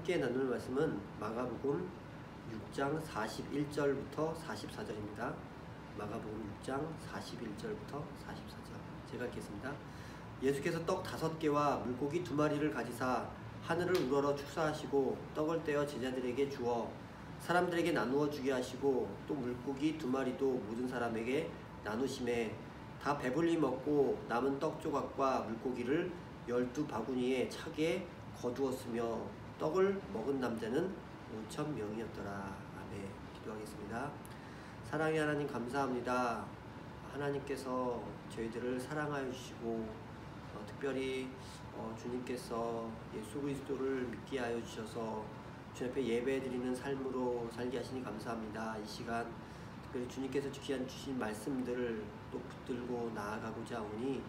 함께 나눌 말씀은 마가복음 6장 41절부터 44절입니다. 마가복음 6장 41절부터 44절. 제가 읽겠습니다. 예수께서 떡 5개와 물고기 2마리를 가지사 하늘을 우러러 축사하시고 떡을 떼어 제자들에게 주어 사람들에게 나누어 주게 하시고 또 물고기 2마리도 모든 사람에게 나누심에 다 배불리 먹고 남은 떡 조각과 물고기를 12바구니에 차게 거두었으며 떡을 먹은 남자는 5,000명이었더라. 아멘. 기도하겠습니다. 사랑의 하나님 감사합니다. 하나님께서 저희들을 사랑하여 주시고 특별히 주님께서 예수 그리스도를 믿게 하여 주셔서 주님 앞에 예배드리는 삶으로 살게 하시니 감사합니다. 이 시간 특별히 주님께서 주신 말씀들을 또 붙들고 나아가고자 하오니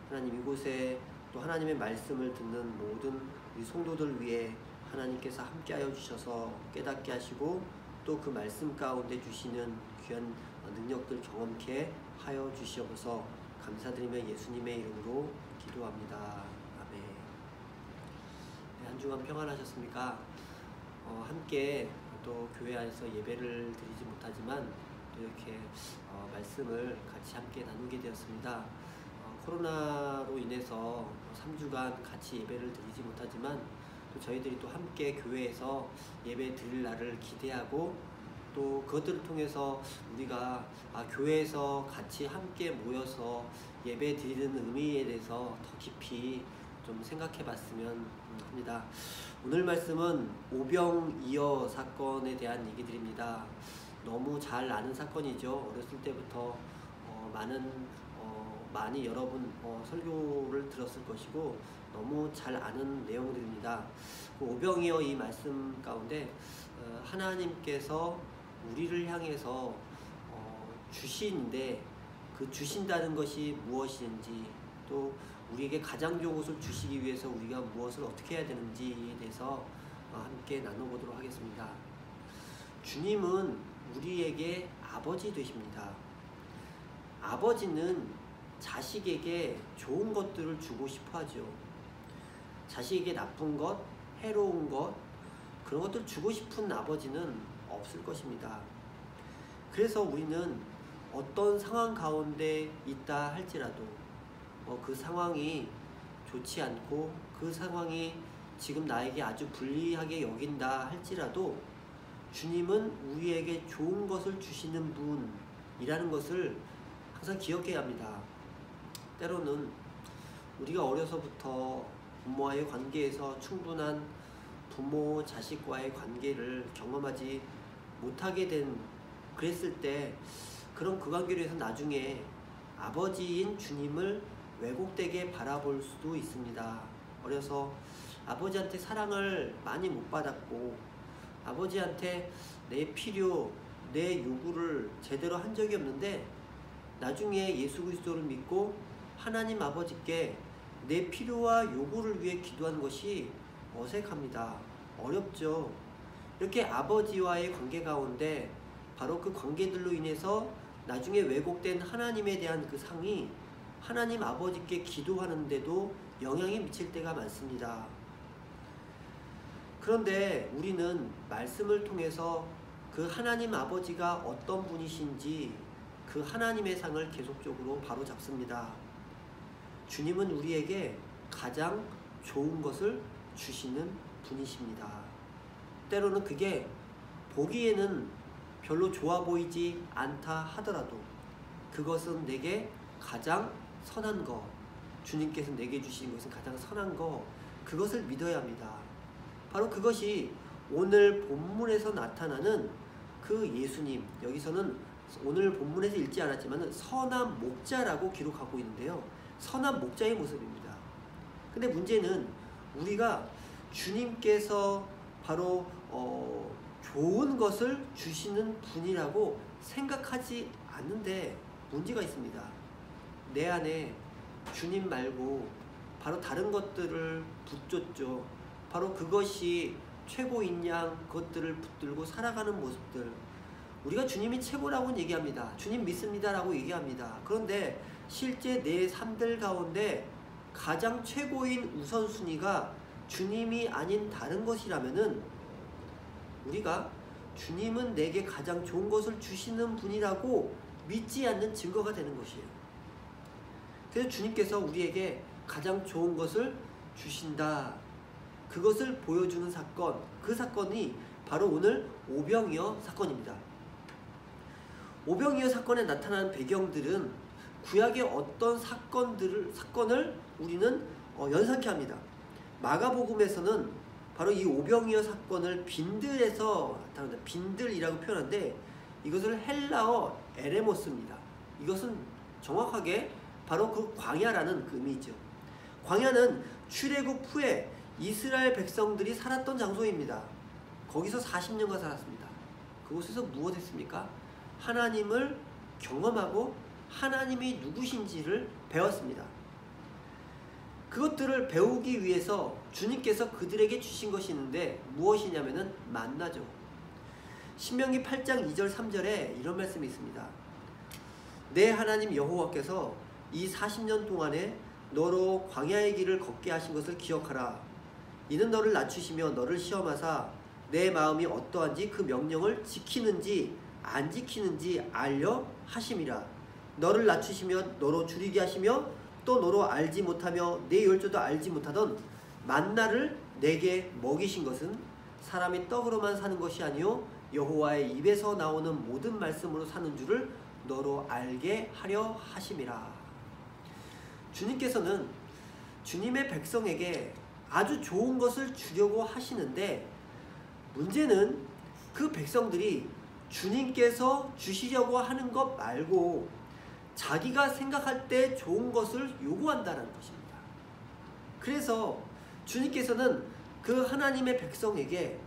하나님 이곳에 또 하나님의 말씀을 듣는 모든 우리 성도들 위해 하나님께서 함께하여 주셔서 깨닫게 하시고 또 그 말씀 가운데 주시는 귀한 능력들 경험케 하여 주시옵소서. 감사드리며 예수님의 이름으로 기도합니다. 아멘. 네, 한 주간 평안하셨습니까? 함께 또 교회 안에서 예배를 드리지 못하지만 또 이렇게 말씀을 같이 함께 나누게 되었습니다. 코로나로 인해서 3주간 같이 예배를 드리지 못하지만 또 저희들이 또 함께 교회에서 예배 드릴 날을 기대하고 또 그것들을 통해서 우리가 교회에서 같이 함께 모여서 예배 드리는 의미에 대해서 더 깊이 좀 생각해 봤으면 합니다. 오늘 말씀은 오병이어 사건에 대한 얘기들입니다. 너무 잘 아는 사건이죠. 어렸을 때부터 많이 여러분 설교를 들었을 것이고 너무 잘 아는 내용들입니다. 그 오병이어 이 말씀 가운데 하나님께서 우리를 향해서 주시는데 그 주신다는 것이 무엇인지 또 우리에게 가장 좋은 것을 주시기 위해서 우리가 무엇을 어떻게 해야 되는지에 대해서 함께 나눠보도록 하겠습니다. 주님은 우리에게 아버지 되십니다. 아버지는 자식에게 좋은 것들을 주고 싶어 하죠. 자식에게 나쁜 것, 해로운 것, 그런 것들 주고 싶은 아버지는 없을 것입니다. 그래서 우리는 어떤 상황 가운데 있다 할지라도 그 상황이 좋지 않고 그 상황이 지금 나에게 아주 불리하게 여긴다 할지라도 주님은 우리에게 좋은 것을 주시는 분이라는 것을 항상 기억해야 합니다. 때로는 우리가 어려서부터 부모와의 관계에서 충분한 부모 자식과의 관계를 경험하지 못하게 그랬을 때 그런 그 관계로 해서 나중에 아버지인 주님을 왜곡되게 바라볼 수도 있습니다. 어려서 아버지한테 사랑을 많이 못 받았고 아버지한테 내 필요, 내 요구를 제대로 한 적이 없는데 나중에 예수 그리스도를 믿고 하나님 아버지께 내 필요와 요구를 위해 기도하는 것이 어색합니다. 어렵죠. 이렇게 아버지와의 관계 가운데 바로 그 관계들로 인해서 나중에 왜곡된 하나님에 대한 그 상이 하나님 아버지께 기도하는데도 영향이 미칠 때가 많습니다. 그런데 우리는 말씀을 통해서 그 하나님 아버지가 어떤 분이신지 그 하나님의 상을 계속적으로 바로잡습니다. 주님은 우리에게 가장 좋은 것을 주시는 분이십니다. 때로는 그게 보기에는 별로 좋아 보이지 않다 하더라도 그것은 내게 가장 선한 것, 주님께서 내게 주신 것은 가장 선한 것, 그것을 믿어야 합니다. 바로 그것이 오늘 본문에서 나타나는 그 예수님, 여기서는 오늘 본문에서 읽지 않았지만 선한 목자라고 기록하고 있는데요. 선한 목자의 모습입니다. 근데 문제는 우리가 주님께서 바로 좋은 것을 주시는 분이라고 생각하지 않는데 문제가 있습니다. 내 안에 주님 말고 바로 다른 것들을 붙잡죠. 바로 그것이 최고인 양 그것들을 붙들고 살아가는 모습들. 우리가 주님이 최고라고 얘기합니다. 주님 믿습니다 라고 얘기합니다. 그런데 실제 내 삶들 가운데 가장 최고인 우선순위가 주님이 아닌 다른 것이라면은 우리가 주님은 내게 가장 좋은 것을 주시는 분이라고 믿지 않는 증거가 되는 것이에요. 그래서 주님께서 우리에게 가장 좋은 것을 주신다. 그것을 보여주는 사건, 그 사건이 바로 오늘 오병이어 사건입니다. 오병이어 사건에 나타난 배경들은 구약의 어떤 사건을 우리는 연상케 합니다. 마가복음에서는 바로 이 오병이어 사건을 빈들에서 나타납니다. 빈들이라고 표현하는데 이것을 헬라어 에레모스입니다. 이것은 정확하게 바로 그 광야라는 그 의미죠. 광야는 출애굽 후에 이스라엘 백성들이 살았던 장소입니다. 거기서 40년간 살았습니다. 그곳에서 무엇 했습니까? 하나님을 경험하고 하나님이 누구신지를 배웠습니다. 그것들을 배우기 위해서 주님께서 그들에게 주신 것이 있는데 무엇이냐면은 만나죠. 신명기 8장 2절 3절에 이런 말씀이 있습니다. 내 하나님 여호와께서 이 40년 동안에 너로 광야의 길을 걷게 하신 것을 기억하라. 이는 너를 낮추시며 너를 시험하사 내 마음이 어떠한지 그 명령을 지키는지 안 지키는지 알려 하심이라. 너를 낮추시며 너로 줄이게 하시며 또 너로 알지 못하며 내 열조도 알지 못하던 만나를 내게 먹이신 것은 사람이 떡으로만 사는 것이 아니요 여호와의 입에서 나오는 모든 말씀으로 사는 줄을 너로 알게 하려 하심이라. 주님께서는 주님의 백성에게 아주 좋은 것을 주려고 하시는데 문제는 그 백성들이 주님께서 주시려고 하는 것 말고 자기가 생각할 때 좋은 것을 요구한다는 것입니다. 그래서 주님께서는 그 하나님의 백성에게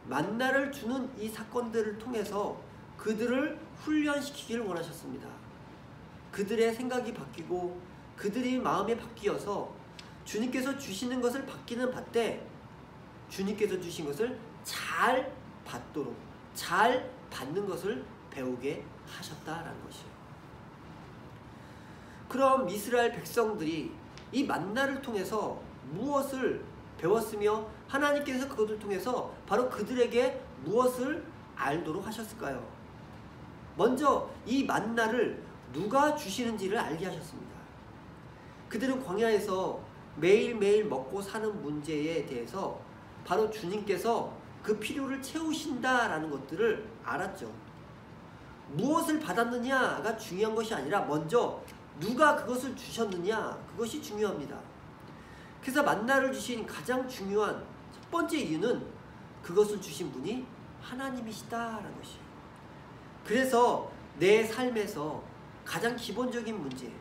만나를 주는 이 사건들을 통해서 그들을 훈련시키기를 원하셨습니다. 그들의 생각이 바뀌고 그들의 마음이 바뀌어서 주님께서 주시는 것을 받기는 받되 주님께서 주신 것을 잘 받도록 잘 받는 것을 배우게 하셨다라는 것이에요. 그럼 이스라엘 백성들이 이 만나를 통해서 무엇을 배웠으며 하나님께서 그것을 통해서 바로 그들에게 무엇을 알도록 하셨을까요? 먼저 이 만나를 누가 주시는지를 알게 하셨습니다. 그들은 광야에서 매일매일 먹고 사는 문제에 대해서 바로 주님께서 그 필요를 채우신다라는 것들을 알았죠. 무엇을 받았느냐가 중요한 것이 아니라 먼저 누가 그것을 주셨느냐, 그것이 중요합니다. 그래서 만나를 주신 가장 중요한 첫 번째 이유는 그것을 주신 분이 하나님이시다라는 것이에요. 그래서 내 삶에서 가장 기본적인 문제,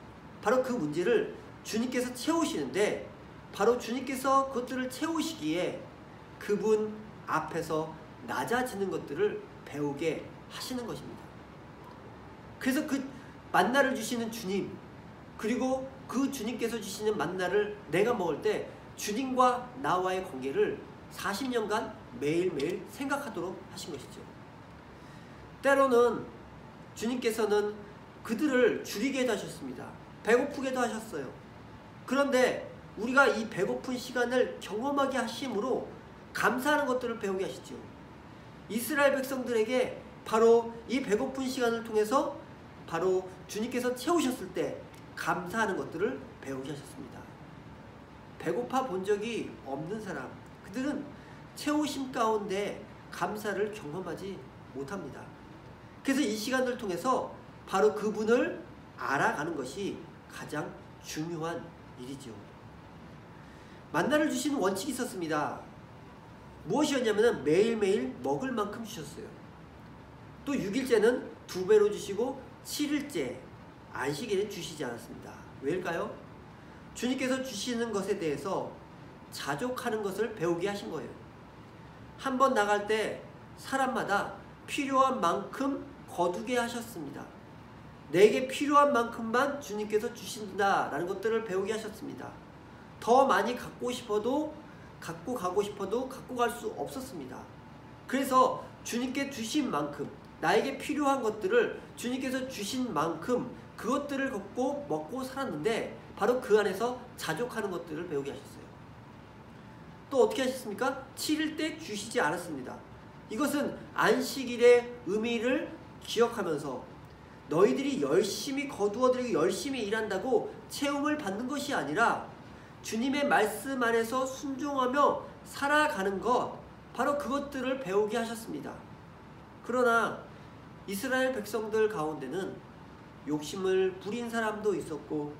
바로 그 문제를 주님께서 채우시는데 바로 주님께서 그것들을 채우시기에 그분 앞에서 낮아지는 것들을 배우게 하시는 것입니다. 그래서 그 만나를 주시는 주님, 그리고 그 주님께서 주시는 만나를 내가 먹을 때 주님과 나와의 관계를 40년간 매일매일 생각하도록 하신 것이죠. 때로는 주님께서는 그들을 줄이게 하셨습니다. 배고프게도 하셨어요. 그런데 우리가 이 배고픈 시간을 경험하게 하심으로 감사하는 것들을 배우게 하시죠. 이스라엘 백성들에게 바로 이 배고픈 시간을 통해서 바로 주님께서 채우셨을 때 감사하는 것들을 배우게 하셨습니다. 배고파 본 적이 없는 사람, 그들은 채우심 가운데 감사를 경험하지 못합니다. 그래서 이 시간을 통해서 바로 그분을 알아가는 것이 가장 중요한 일이죠. 만나를 주시는 원칙이 있었습니다. 무엇이었냐면 매일매일 먹을 만큼 주셨어요. 또 6일째는 2배로 주시고 7일째 안식일에 주시지 않았습니다. 왜일까요? 주님께서 주시는 것에 대해서 자족하는 것을 배우게 하신 거예요. 한 번 나갈 때 사람마다 필요한 만큼 거두게 하셨습니다. 내게 필요한 만큼만 주님께서 주신다라는 것들을 배우게 하셨습니다. 더 많이 갖고 싶어도 갖고 가고 싶어도 갖고 갈 수 없었습니다. 그래서 주님께 주신 만큼, 나에게 필요한 것들을 주님께서 주신 만큼 그것들을 갖고 먹고 살았는데 바로 그 안에서 자족하는 것들을 배우게 하셨어요. 또 어떻게 하셨습니까? 7일 때 주시지 않았습니다. 이것은 안식일의 의미를 기억하면서 너희들이 열심히 거두어들이고 열심히 일한다고 채움을 받는 것이 아니라 주님의 말씀 안에서 순종하며 살아가는 것, 바로 그것들을 배우게 하셨습니다. 그러나 이스라엘 백성들 가운데는 욕심을 부린 사람도 있었고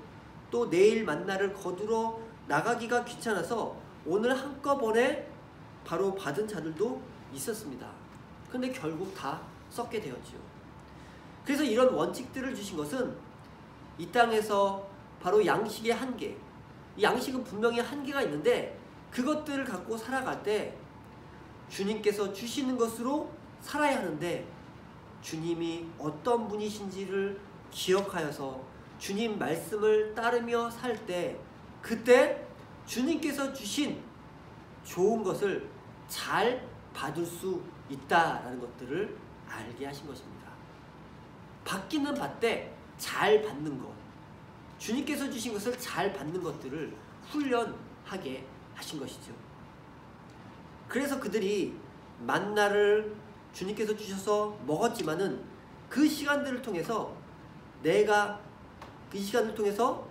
또 내일 만나를 거두러 나가기가 귀찮아서 오늘 한꺼번에 바로 받은 자들도 있었습니다. 그런데 결국 다 썩게 되었지요. 그래서 이런 원칙들을 주신 것은 이 땅에서 바로 양식의 한계, 이 양식은 분명히 한계가 있는데 그것들을 갖고 살아갈 때 주님께서 주시는 것으로 살아야 하는데 주님이 어떤 분이신지를 기억하여서 주님 말씀을 따르며 살 때 그때 주님께서 주신 좋은 것을 잘 받을 수 있다라는 것들을 알게 하신 것입니다. 받기는 받되 잘 받는 것, 주님께서 주신 것을 잘 받는 것들을 훈련하게 하신 것이죠. 그래서 그들이 만나를 주님께서 주셔서 먹었지만은 그 시간들을 통해서 그 시간을 통해서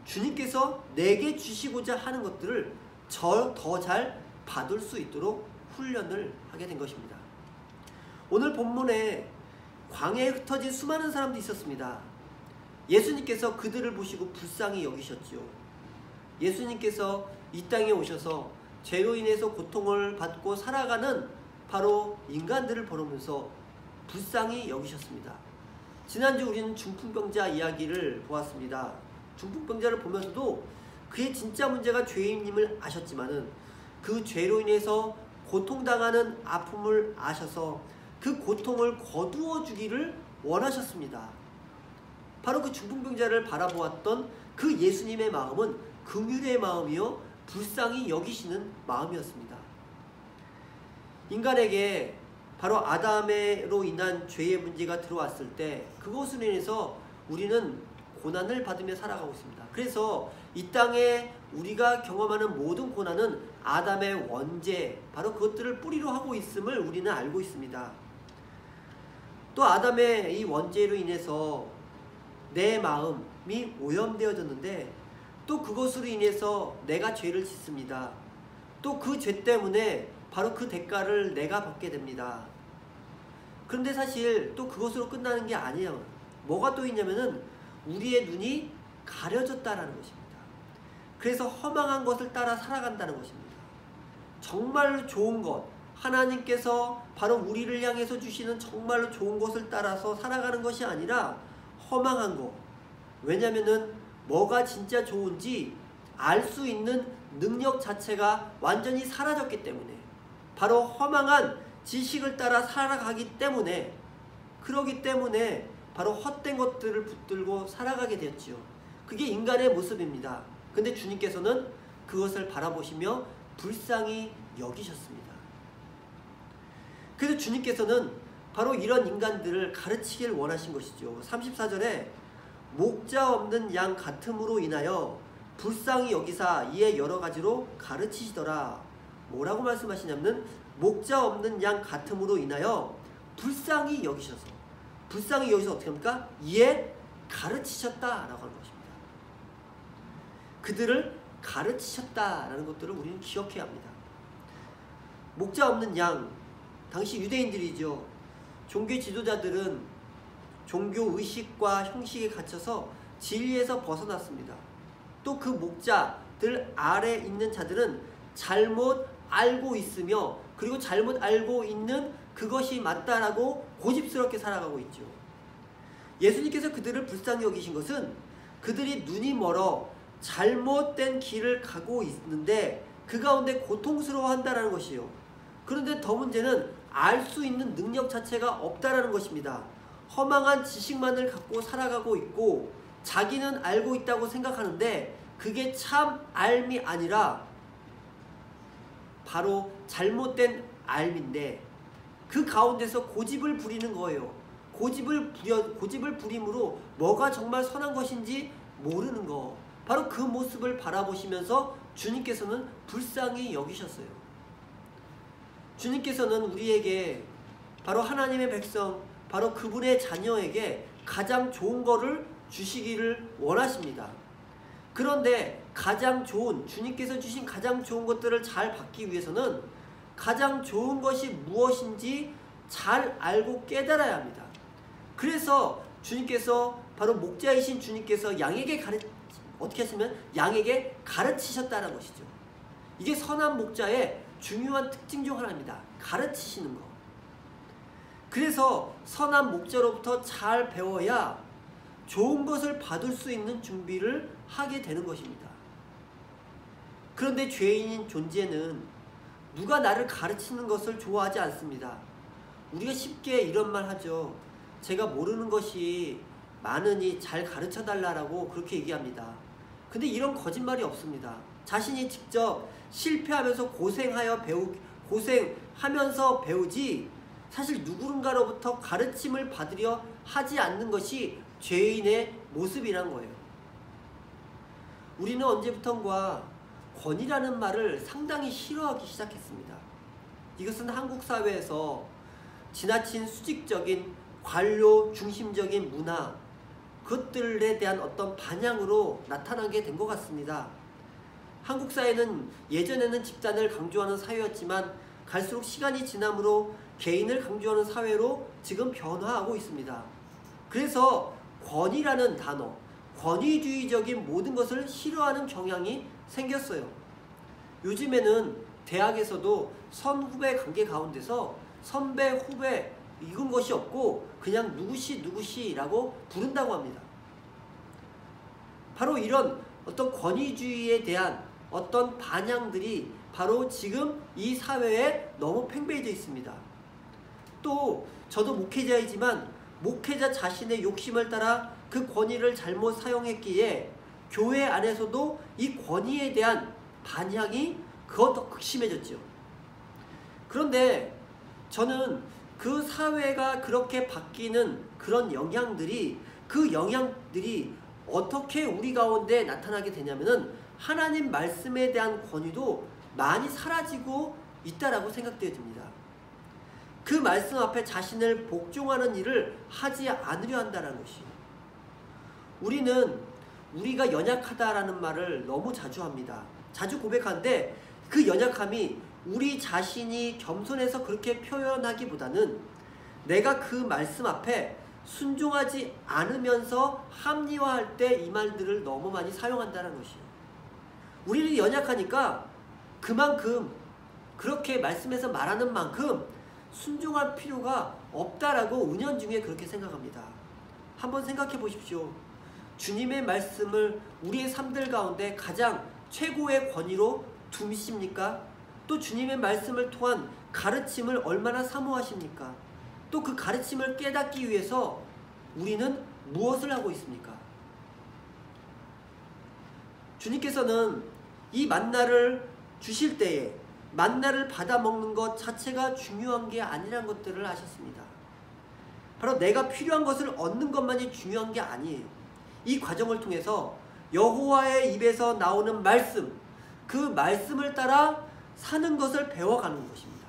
주님께서 내게 주시고자 하는 것들을 더 잘 받을 수 있도록 훈련을 하게 된 것입니다. 오늘 본문에 광야에 흩어진 수많은 사람도 있었습니다. 예수님께서 그들을 보시고 불쌍히 여기셨지요. 예수님께서 이 땅에 오셔서 죄로 인해서 고통을 받고 살아가는 바로 인간들을 보면서 불쌍히 여기셨습니다. 지난주 우리는 중풍병자 이야기를 보았습니다. 중풍병자를 보면서도 그의 진짜 문제가 죄인임을 아셨지만은 그 죄로 인해서 고통당하는 아픔을 아셔서 그 고통을 거두어 주기를 원하셨습니다. 바로 그 중풍병자를 바라보았던 그 예수님의 마음은 긍휼의 마음이요 불쌍히 여기시는 마음이었습니다. 인간에게 바로 아담으로 인한 죄의 문제가 들어왔을 때 그것으로 인해서 우리는 고난을 받으며 살아가고 있습니다. 그래서 이 땅에 우리가 경험하는 모든 고난은 아담의 원죄, 바로 그것들을 뿌리로 하고 있음을 우리는 알고 있습니다. 또 아담의 이 원죄로 인해서 내 마음이 오염되어졌는데 또 그것으로 인해서 내가 죄를 짓습니다. 또 그 죄 때문에 바로 그 대가를 내가 받게 됩니다. 그런데 사실 또 그것으로 끝나는 게 아니에요. 뭐가 또 있냐면은 우리의 눈이 가려졌다라는 것입니다. 그래서 허망한 것을 따라 살아간다는 것입니다. 정말로 좋은 것, 하나님께서 바로 우리를 향해서 주시는 정말로 좋은 것을 따라서 살아가는 것이 아니라 허망한 것. 왜냐면은 뭐가 진짜 좋은지 알 수 있는 능력 자체가 완전히 사라졌기 때문에, 바로 허망한 지식을 따라 살아가기 때문에, 그러기 때문에 바로 헛된 것들을 붙들고 살아가게 되었지요. 그게 인간의 모습입니다. 근데 주님께서는 그것을 바라보시며 불쌍히 여기셨습니다. 그래서 주님께서는 바로 이런 인간들을 가르치길 원하신 것이죠. 34절에 목자 없는 양 같음으로 인하여 불쌍히 여기사 이에 여러 가지로 가르치시더라. 뭐라고 말씀하시냐면 목자 없는 양 같음으로 인하여 불쌍히 여기셔서, 불쌍히 여기서 어떻게 합니까? 이에 가르치셨다라고 하는 것입니다. 그들을 가르치셨다라는 것들을 우리는 기억해야 합니다. 목자 없는 양, 당시 유대인들이죠. 종교 지도자들은 종교 의식과 형식에 갇혀서 진리에서 벗어났습니다. 또 그 목자들 아래 있는 자들은 잘못 알고 있으며, 그리고 잘못 알고 있는 그것이 맞다라고 고집스럽게 살아가고 있죠. 예수님께서 그들을 불쌍히 여기신 것은 그들이 눈이 멀어 잘못된 길을 가고 있는데 그 가운데 고통스러워한다는 것이요. 그런데 더 문제는 알 수 있는 능력 자체가 없다라는 것입니다. 허망한 지식만을 갖고 살아가고 있고 자기는 알고 있다고 생각하는데 그게 참 알미 아니라 바로 잘못된 알미인데 그 가운데서 고집을 부리는 거예요. 고집을 부림으로 뭐가 정말 선한 것인지 모르는 거. 바로 그 모습을 바라보시면서 주님께서는 불쌍히 여기셨어요. 주님께서는 우리에게 바로 하나님의 백성, 바로 그분의 자녀에게 가장 좋은 거를 주시기를 원하십니다. 그런데 가장 좋은, 주님께서 주신 가장 좋은 것들을 잘 받기 위해서는 가장 좋은 것이 무엇인지 잘 알고 깨달아야 합니다. 그래서 주님께서, 바로 목자이신 주님께서 양에게 어떻게 하시면 양에게 가르치셨다는 것이죠. 이게 선한 목자의 중요한 특징 중 하나입니다. 가르치시는 것. 그래서 선한 목자로부터 잘 배워야 좋은 것을 받을 수 있는 준비를 하게 되는 것입니다. 그런데 죄인인 존재는 누가 나를 가르치는 것을 좋아하지 않습니다. 우리가 쉽게 이런 말 하죠. 제가 모르는 것이 많으니 잘 가르쳐달라고 그렇게 얘기합니다. 근데 이런 거짓말이 없습니다. 자신이 직접 실패하면서 고생하면서 배우지, 사실 누군가로부터 가르침을 받으려 하지 않는 것이 죄인의 모습이란 거예요. 우리는 언제부턴가 권위라는 말을 상당히 싫어하기 시작했습니다. 이것은 한국 사회에서 지나친 수직적인 관료 중심적인 문화, 그것들에 대한 어떤 반향으로 나타나게 된 것 같습니다. 한국 사회는 예전에는 집단을 강조하는 사회였지만 갈수록 시간이 지남으로 개인을 강조하는 사회로 지금 변화하고 있습니다. 그래서 권위라는 단어, 권위주의적인 모든 것을 싫어하는 경향이 생겼어요. 요즘에는 대학에서도 선후배 관계 가운데서 선배, 후배 이런 것이 없고 그냥 누구시라고 부른다고 합니다. 바로 이런 어떤 권위주의에 대한 어떤 반향들이 바로 지금 이 사회에 너무 팽배해져 있습니다. 또 저도 목회자이지만 목회자 자신의 욕심을 따라 그 권위를 잘못 사용했기에 교회 안에서도 이 권위에 대한 반향이 그것도 극심해졌죠. 그런데 저는 그 사회가 그렇게 바뀌는 그런 영향들이, 그 영향들이 어떻게 우리 가운데 나타나게 되냐면은 하나님 말씀에 대한 권위도 많이 사라지고 있다라고 생각되어집니다. 그 말씀 앞에 자신을 복종하는 일을 하지 않으려 한다는 것이. 우리는 우리가 연약하다라는 말을 너무 자주 합니다. 자주 고백하는데 그 연약함이 우리 자신이 겸손해서 그렇게 표현하기보다는 내가 그 말씀 앞에 순종하지 않으면서 합리화할 때 이 말들을 너무 많이 사용한다는 것이에요. 우리는 연약하니까 그만큼 그렇게 말씀에서 말하는 만큼 순종할 필요가 없다라고 은연중에 그렇게 생각합니다. 한번 생각해 보십시오. 주님의 말씀을 우리의 삶들 가운데 가장 최고의 권위로 두십니까? 또 주님의 말씀을 통한 가르침을 얼마나 사모하십니까? 또 그 가르침을 깨닫기 위해서 우리는 무엇을 하고 있습니까? 주님께서는 이 만나를 주실 때에 만나를 받아 먹는 것 자체가 중요한 게 아니란 것들을 아셨습니다. 바로 내가 필요한 것을 얻는 것만이 중요한 게 아니에요. 이 과정을 통해서 여호와의 입에서 나오는 말씀, 그 말씀을 따라 사는 것을 배워가는 것입니다.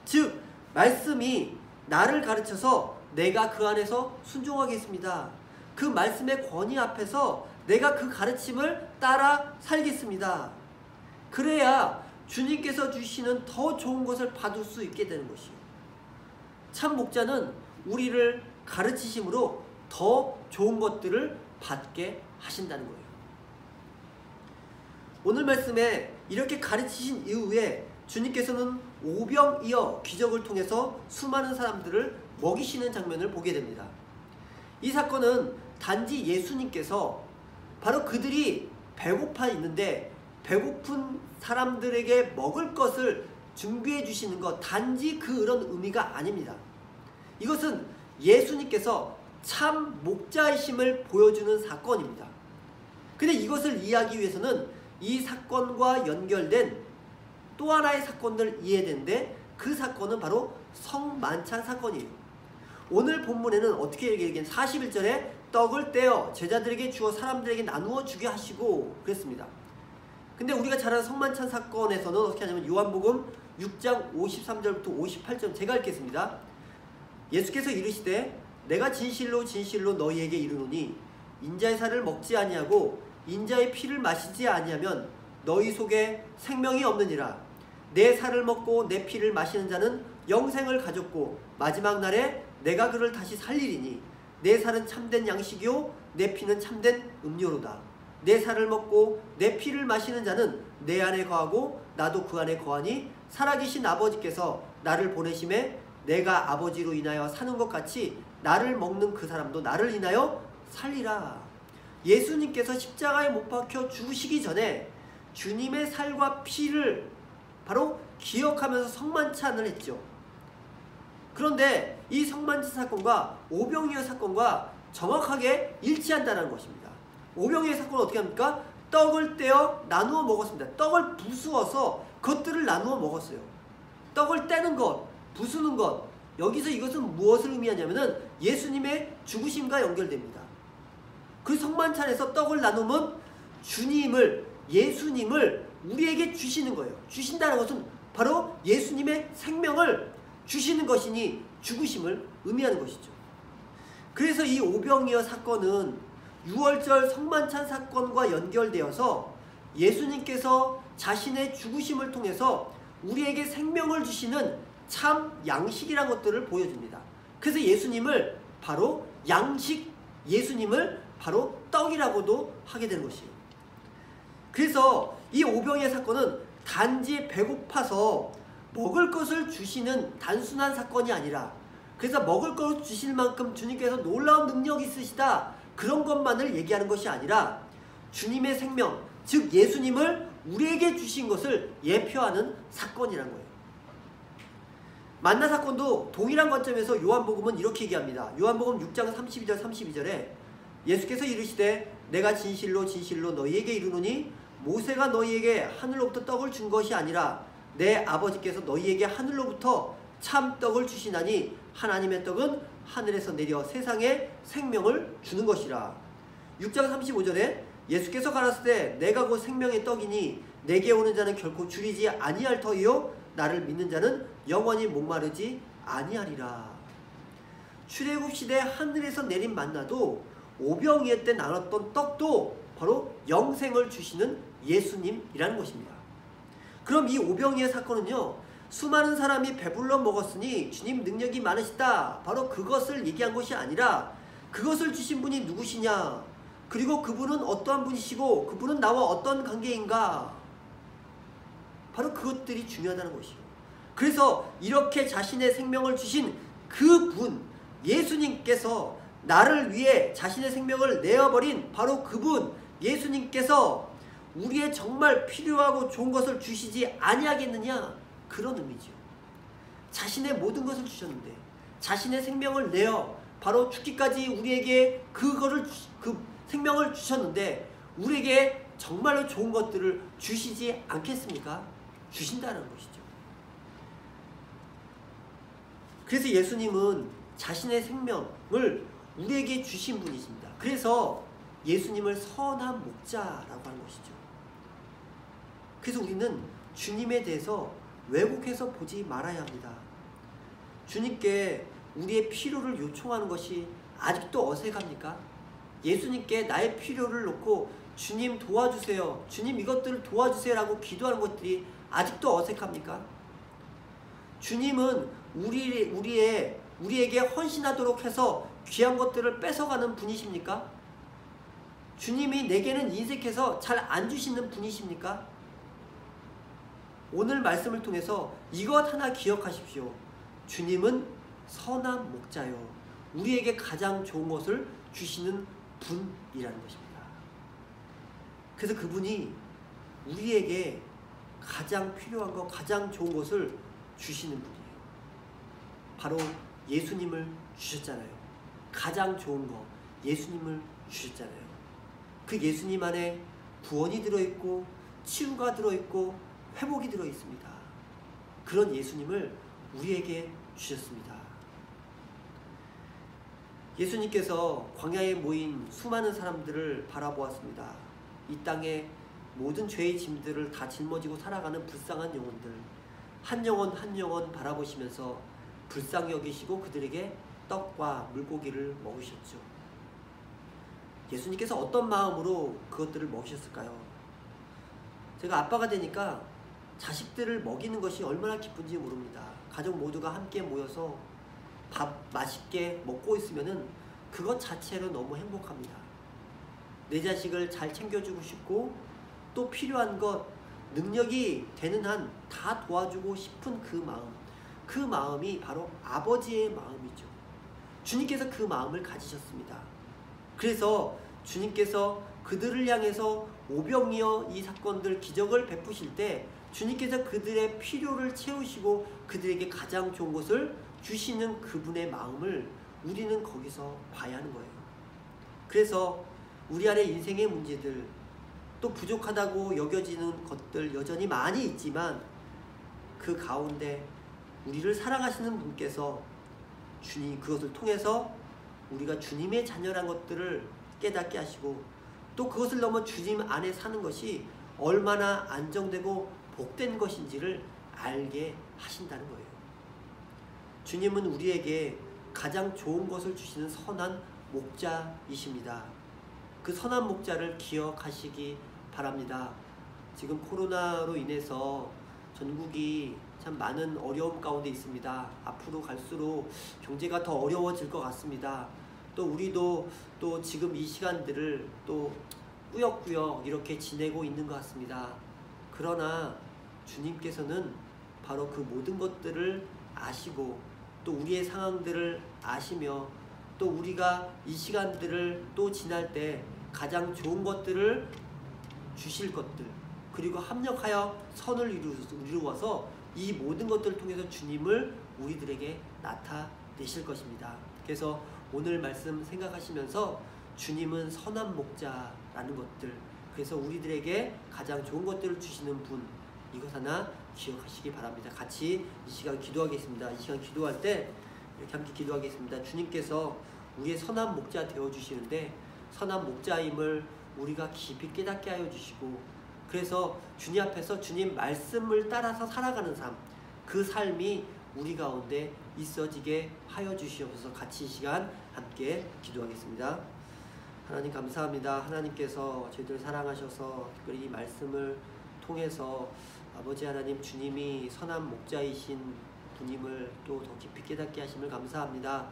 즉 말씀이 나를 가르쳐서 내가 그 안에서 순종하겠습니다. 그 말씀의 권위 앞에서 내가 그 가르침을 따라 살겠습니다. 그래야 주님께서 주시는 더 좋은 것을 받을 수 있게 되는 것이에요. 참 목자는 우리를 가르치심으로 더 좋은 것들을 받게 하신다는 거예요. 오늘 말씀에 이렇게 가르치신 이후에 주님께서는 오병이어 기적을 통해서 수많은 사람들을 먹이시는 장면을 보게 됩니다. 이 사건은 단지 예수님께서 바로 그들이 배고파 있는데 배고픈 사람들에게 먹을 것을 준비해 주시는 것, 단지 그런 의미가 아닙니다. 이것은 예수님께서 참 목자이심을 보여주는 사건입니다. 근데 이것을 이해하기 위해서는 이 사건과 연결된 또 하나의 사건을 이해되는데 그 사건은 바로 성만찬 사건이에요. 오늘 본문에는 어떻게 얘기했냐면 41절에 떡을 떼어 제자들에게 주어 사람들에게 나누어 주게 하시고 그랬습니다. 근데 우리가 잘 아는 성만찬 사건에서는 어떻게 하냐면 요한복음 6장 53절부터 58절 제가 읽겠습니다. 예수께서 이르시되 내가 진실로 진실로 너희에게 이르노니 인자의 살을 먹지 아니하고 인자의 피를 마시지 아니하면 너희 속에 생명이 없느니라. 내 살을 먹고 내 피를 마시는 자는 영생을 가졌고 마지막 날에 내가 그를 다시 살리리니 내 살은 참된 양식이요 내 피는 참된 음료로다. 내 살을 먹고 내 피를 마시는 자는 내 안에 거하고 나도 그 안에 거하니 살아계신 아버지께서 나를 보내심에 내가 아버지로 인하여 사는 것 같이 나를 먹는 그 사람도 나를 인하여 살리라. 예수님께서 십자가에 못 박혀 죽으시기 전에 주님의 살과 피를 바로 기억하면서 성만찬을 했죠. 그런데 이 성만찬 사건과 오병이어 사건과 정확하게 일치한다는 것입니다. 오병이어 사건은 어떻게 합니까? 떡을 떼어 나누어 먹었습니다. 떡을 부수어서 그것들을 나누어 먹었어요. 떡을 떼는 것, 부수는 것, 여기서 이것은 무엇을 의미하냐면은 예수님의 죽으심과 연결됩니다. 그 성만찬에서 떡을 나누면 주님을, 예수님을 우리에게 주시는 거예요. 주신다는 것은 바로 예수님의 생명을 주시는 것이니 죽으심을 의미하는 것이죠. 그래서 이 오병이어 사건은 6월절 성만찬 사건과 연결되어서 예수님께서 자신의 죽으심을 통해서 우리에게 생명을 주시는 참 양식이라는 것들을 보여줍니다. 그래서 예수님을 바로 양식, 예수님을 바로 떡이라고도 하게 되는 것이에요. 그래서 이 오병이어 사건은 단지 배고파서 먹을 것을 주시는 단순한 사건이 아니라, 그래서 먹을 것을 주실 만큼 주님께서 놀라운 능력이 있으시다, 그런 것만을 얘기하는 것이 아니라 주님의 생명, 즉 예수님을 우리에게 주신 것을 예표하는 사건이라는 거예요. 만나 사건도 동일한 관점에서 요한복음은 이렇게 얘기합니다. 요한복음 6장 32절 32절에 예수께서 이르시되 내가 진실로 진실로 너희에게 이르노니 모세가 너희에게 하늘로부터 떡을 준 것이 아니라 내 아버지께서 너희에게 하늘로부터 참 떡을 주시나니 하나님의 떡은 하늘에서 내려 세상에 생명을 주는 것이라. 6장 35절에 예수께서 가라사대 내가 곧 생명의 떡이니 내게 오는 자는 결코 줄이지 아니할 터이요 나를 믿는 자는 영원히 목마르지 아니하리라. 출애굽 시대 하늘에서 내린 만나도 오병이어 때 나눴던 떡도 바로 영생을 주시는 예수님이라는 것입니다. 그럼 이 오병이어 사건은요, 수많은 사람이 배불러 먹었으니 주님 능력이 많으시다, 바로 그것을 얘기한 것이 아니라 그것을 주신 분이 누구시냐, 그리고 그분은 어떠한 분이시고 그분은 나와 어떤 관계인가, 바로 그것들이 중요하다는 것이요. 그래서 이렇게 자신의 생명을 주신 그분, 예수님께서 나를 위해 자신의 생명을 내어버린 바로 그분, 예수님께서 우리의 정말 필요하고 좋은 것을 주시지 아니하겠느냐, 그런 의미죠. 자신의 모든 것을 주셨는데, 자신의 생명을 내어 바로 죽기까지 우리에게 그 생명을 주셨는데 우리에게 정말로 좋은 것들을 주시지 않겠습니까? 주신다는 것이죠. 그래서 예수님은 자신의 생명을 우리에게 주신 분이십니다. 그래서 예수님을 선한 목자라고 하는 것이죠. 그래서 우리는 주님에 대해서 왜곡해서 보지 말아야 합니다. 주님께 우리의 필요를 요청하는 것이 아직도 어색합니까? 예수님께 나의 필요를 놓고 주님 도와주세요, 주님 이것들을 도와주세요 라고 기도하는 것들이 아직도 어색합니까? 주님은 우리에게 헌신하도록 해서 귀한 것들을 뺏어가는 분이십니까? 주님이 내게는 인색해서 잘 안 주시는 분이십니까? 오늘 말씀을 통해서 이것 하나 기억하십시오. 주님은 선한 목자요, 우리에게 가장 좋은 것을 주시는 분이라는 것입니다. 그래서 그분이 우리에게 가장 필요한 것, 가장 좋은 것을 주시는 분이에요. 바로 예수님을 주셨잖아요. 가장 좋은 것, 예수님을 주셨잖아요. 그 예수님 안에 구원이 들어있고 치유가 들어있고 회복이 들어있습니다. 그런 예수님을 우리에게 주셨습니다. 예수님께서 광야에 모인 수많은 사람들을 바라보았습니다. 이 땅에 모든 죄의 짐들을 다 짊어지고 살아가는 불쌍한 영혼들, 한 영혼 한 영혼 바라보시면서 불쌍히 여기시고 그들에게 떡과 물고기를 먹으셨죠. 예수님께서 어떤 마음으로 그것들을 먹으셨을까요? 제가 아빠가 되니까 자식들을 먹이는 것이 얼마나 기쁜지 모릅니다. 가족 모두가 함께 모여서 밥 맛있게 먹고 있으면은 그것 자체로 너무 행복합니다. 내 자식을 잘 챙겨주고 싶고 또 필요한 것, 능력이 되는 한 다 도와주고 싶은 그 마음이 바로 아버지의 마음이죠. 주님께서 그 마음을 가지셨습니다. 그래서 주님께서 그들을 향해서 오병이어 이 사건들 기적을 베푸실 때 주님께서 그들의 필요를 채우시고 그들에게 가장 좋은 것을 주시는 그분의 마음을 우리는 거기서 봐야 하는 거예요. 그래서 우리 안에 인생의 문제들, 또 부족하다고 여겨지는 것들 여전히 많이 있지만 그 가운데 우리를 사랑하시는 분께서 주님 그것을 통해서 우리가 주님의 자녀란 것들을 깨닫게 하시고 또 그것을 넘어 주님 안에 사는 것이 얼마나 안정되고 복된 것인지를 알게 하신다는 거예요. 주님은 우리에게 가장 좋은 것을 주시는 선한 목자이십니다. 그 선한 목자를 기억하시기 바랍니다. 지금 코로나로 인해서 전국이 참 많은 어려움 가운데 있습니다. 앞으로 갈수록 경제가 더 어려워질 것 같습니다. 또 우리도 또 지금 이 시간들을 또 꾸역꾸역 이렇게 지내고 있는 것 같습니다. 그러나 주님께서는 바로 그 모든 것들을 아시고 또 우리의 상황들을 아시며 또 우리가 이 시간들을 또 지날 때 가장 좋은 것들을 주실 것들, 그리고 합력하여 선을 이루어서 이 모든 것들을 통해서 주님을 우리들에게 나타내실 것입니다. 그래서 오늘 말씀 생각하시면서 주님은 선한 목자라는 것들, 그래서 우리들에게 가장 좋은 것들을 주시는 분, 이것 하나 기억하시기 바랍니다. 같이 이 시간 기도하겠습니다. 이 시간 기도할 때 이렇게 함께 기도하겠습니다. 주님께서 우리의 선한 목자 되어주시는데 선한 목자임을 우리가 깊이 깨닫게 하여 주시고, 그래서 주님 앞에서 주님 말씀을 따라서 살아가는 삶, 그 삶이 우리 가운데 있어지게 하여 주시옵소서. 같이 이 시간 함께 기도하겠습니다. 하나님 감사합니다. 하나님께서 저희들 사랑하셔서 특별히 이 말씀을 통해서 아버지 하나님 주님이 선한 목자이신 분임을 또 더 깊이 깨닫게 하심을 감사합니다.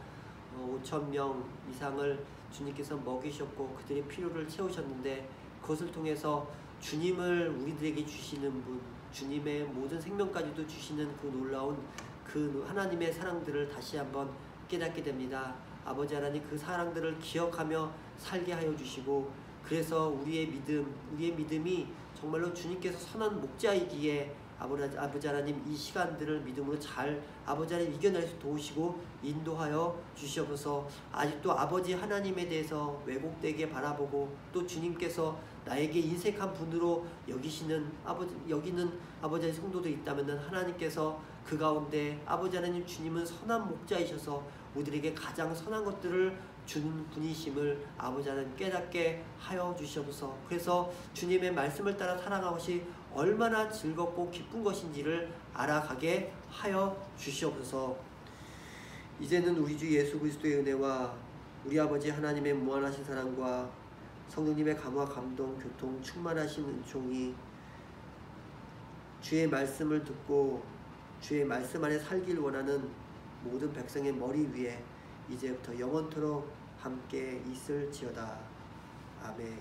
5,000명 이상을 주님께서 먹이셨고 그들의 필요를 채우셨는데 그것을 통해서 주님을 우리들에게 주시는 분, 주님의 모든 생명까지도 주시는 그 놀라운 그 하나님의 사랑들을 다시 한번 깨닫게 됩니다. 아버지 하나님 그 사랑들을 기억하며 살게 하여 주시고, 그래서 우리의 믿음이 정말로 주님께서 선한 목자이기에 아버지 하나님 이 시간들을 믿음으로 잘 아버지 하나님 이겨낼 수 도우시고 인도하여 주시옵소서. 아직도 아버지 하나님에 대해서 왜곡되게 바라보고 또 주님께서 나에게 인색한 분으로 여기는 아버지 하나님 성도도 있다면 하나님께서 그 가운데 아버지 하나님 주님은 선한 목자이셔서 우리들에게 가장 선한 것들을 주는 분이심을 아버지 하나님 깨닫게 하여 주시옵소서. 그래서 주님의 말씀을 따라 살아가는 것이 얼마나 즐겁고 기쁜 것인지를 알아가게 하여 주시옵소서. 이제는 우리 주 예수 그리스도의 은혜와 우리 아버지 하나님의 무한하신 사랑과 성령님의 감화 감동 교통 충만하신 은총이 주의 말씀을 듣고 주의 말씀 안에 살길 원하는 모든 백성의 머리 위에 이제부터 영원토록 함께 있을지어다. 아멘.